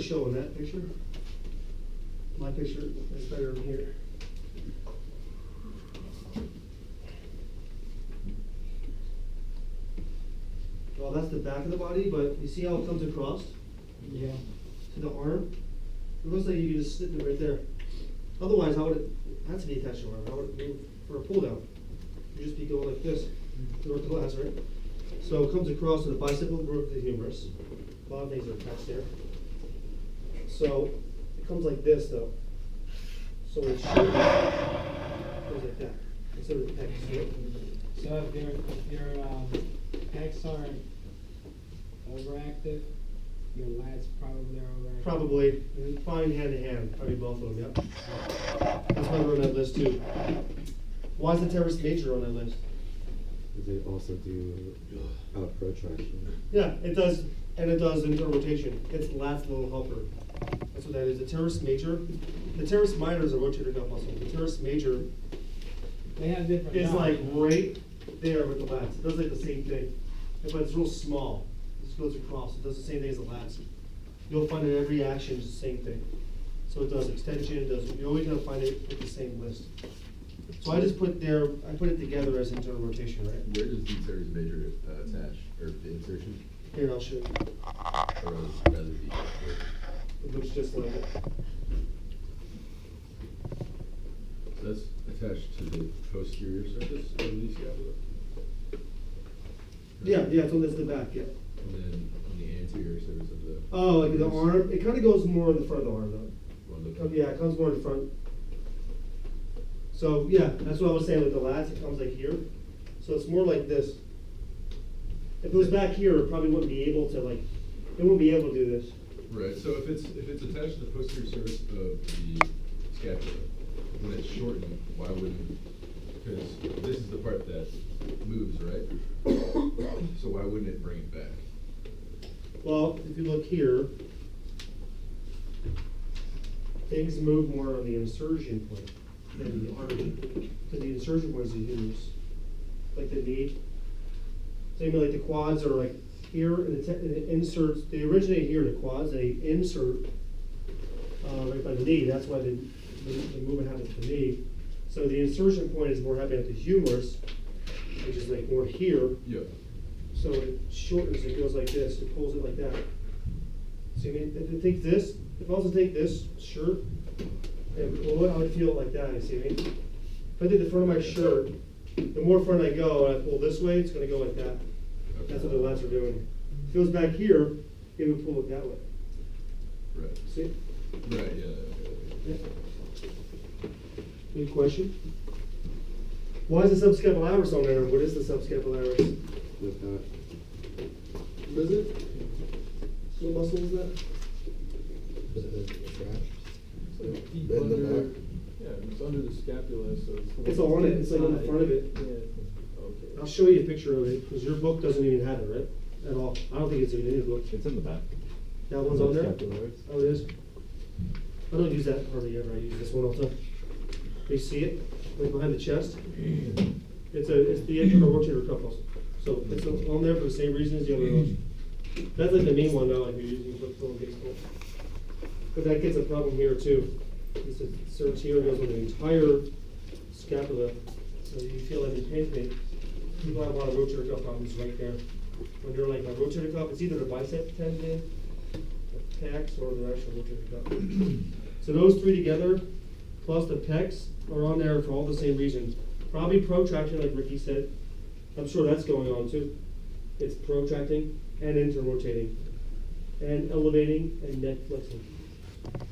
Show in that picture. My picture is better than here. Well, that's the back of the body, but you see how it comes across? Yeah. To the arm? It looks like you can just slip it right there. Otherwise, how would it, that's an attached arm. How would it move for a pull down? You just be going like this, north to glass, right? So it comes across to the bicipital group of the humerus. A lot of things are attached there. So it comes like this, though. So it should goes like that instead of the pecs. Right? So if your pecs aren't overactive, your lats probably are overactive. Probably hand to hand. Probably both of them. Yep. That's why we're on that list too. Why is the teres major on that list? Because they also do protraction. Yeah, it does, and it does internal rotation. It's the last little helper. That's what that is. The teres major. The teres minor is a rotator cuff muscle. The teres major They have different is jobs. like right there with the lats. It does like the same thing, but it's real small. This goes across. It does the same thing as the lats. You'll find in every action it's the same thing. So it does extension. It does. You're always gonna find it with the same list. So I just put there. I put it together as internal rotation, right? Where does the teres major attach, or the insertion? Here, I'll show you. Or rather the It looks just like it. So that's attached to the posterior surface of the scapula? Yeah, it's on this the back, yeah. And then on the anterior surface of the... Oh, like the arm, it kind of goes more in the front of the arm though. on the- Yeah, it comes more in the front. So, yeah, that's what I was saying with the lats, it comes like here. So it's more like this. If it was back here, it probably wouldn't be able to like, it wouldn't be able to do this. Right, so if it's attached to the posterior surface of the scapula, when it's shortened, why wouldn't, because this is the part that moves, right? So why wouldn't it bring it back? Well, if you look here, things move more on the insertion point than the artery. Because the insertion point is the humerus. Like the knee. Same like the quads are like here, and it inserts, they originate here, the quads, they insert right by the knee. That's why the movement happens to the knee. So the insertion point is more happening at the humerus, which is like more here. Yeah. So it shortens, it goes like this, it pulls it like that. See, I mean, if you take this, if I was to take this shirt, and I would feel it like that, you see what I mean? If I take the front of my shirt, the more front I go, and I pull this way, it's gonna go like that. That's what the lats are doing. If it goes back here, it would pull it that way. Right. See? Right, yeah. Yeah. Any question? Why is the subscapularis on there? What is the subscapularis? With that. What is it? What muscle is that? Is it attached? Deep In the under, back? yeah, it's under the scapula, so it's. It's on it, it's like on the front of it. Yeah, okay. I'll show you a picture of it, because your book doesn't even have it, right? At all. I don't think it's in any of the book. It's in the back. That one's on there? Scapularis. Oh, it is? I don't use that hardly ever. I use this one all the time. You see it? Like behind the chest? It's the internal rotator cuff muscle. So it's on there for the same reason as the other ones. That's like the main one now, like you're using for throwing baseball. But that gets a problem here too. It's a surge here, goes on the entire scapula. So you feel like in pain. People have a lot of rotator cuff problems right there. When they're like a rotator cuff, it's either the bicep tendon, the pecs, or the actual rotator cuff. So those three together, plus the pecs, are on there for all the same reasons. Probably protraction, like Ricky said. I'm sure that's going on too. It's protracting and interrotating, and elevating and neck flexing.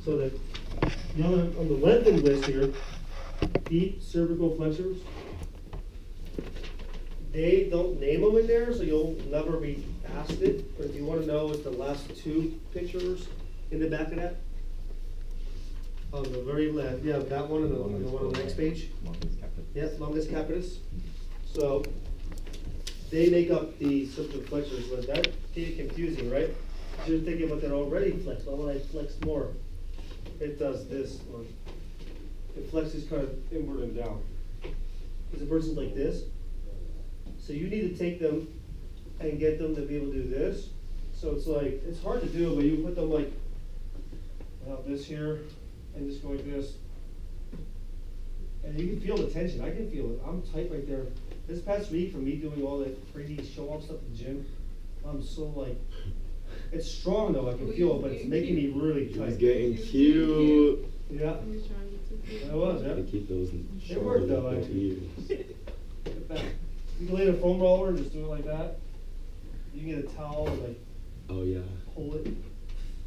So that on the lengthened list here, deep cervical flexors, they don't name them in there, so you'll never be asked it. But if you want to know, it's the last two pictures in the back of that. On the very left, yeah, that one and the one on the next page. Longus capitis. Yes, longus capitis. So they make up the cervical flexors, but that can get confusing, right? You're thinking about that already flexed. Why would I flex more? It does this, or it flexes kind of inward and down. Because the person's like this. So you need to take them and get them to be able to do this. So it's like, it's hard to do, but you put them like Now this here, and just go like this. And you can feel the tension, I can feel it, I'm tight right there. This past week, from me doing all that crazy show-off stuff at the gym, I'm so like, it's strong though, I can feel it, but it's making me really He's tight. getting cute. Yeah, He was trying to get I was, yeah. They keep those It worked shoulders though, up into actually. you. Look at that. You can lay the foam roller and just do it like that. You can get a towel and like Oh yeah. pull it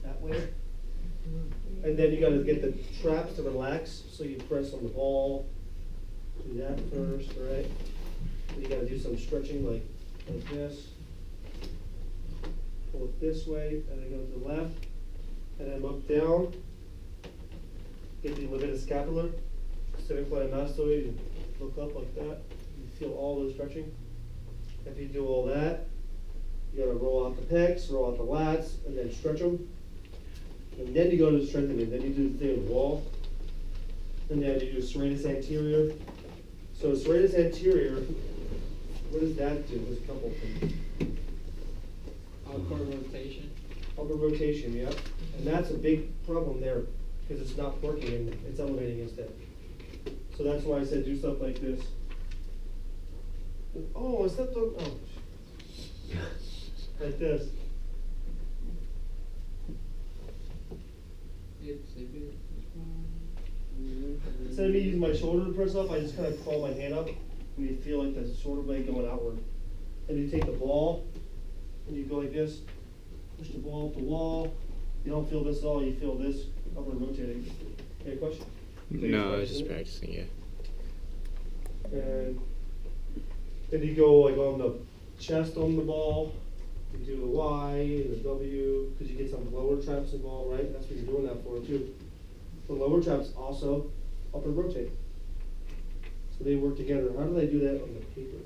that way. And then you gotta get the traps to relax, so you press on the ball. Do that first, right? And you gotta do some stretching like this. Pull it this way, and then go to the left, and then up down. Get the levator scapular, semiquatermastoid, and look up like that. You feel all the stretching. After you do all that, you gotta roll out the pecs, roll out the lats, and then stretch them. And then you go to the strengthening, then you do the thing with the wall. And then you do serratus anterior. So serratus anterior, what does that do? There's a couple things. Upper rotation. Upper rotation, yeah. And that's a big problem there, because it's not working and it's elevating instead. So that's why I said do stuff like this. Oh, I stepped on, oh. Like this. Instead of me using my shoulder to press up, I just kind of crawl my hand up, and you feel like the shoulder blade going outward. And you take the ball, and you go like this, push the ball up the wall. You don't feel this at all, you feel this upward rotating. Any question? No, I was just practicing, yeah. And then you go like on the chest on the ball. You do the Y and the W, because you get some lower traps involved, right? That's what you're doing that for too. The lower traps also upward rotate. So they work together. How do they do that on the paper?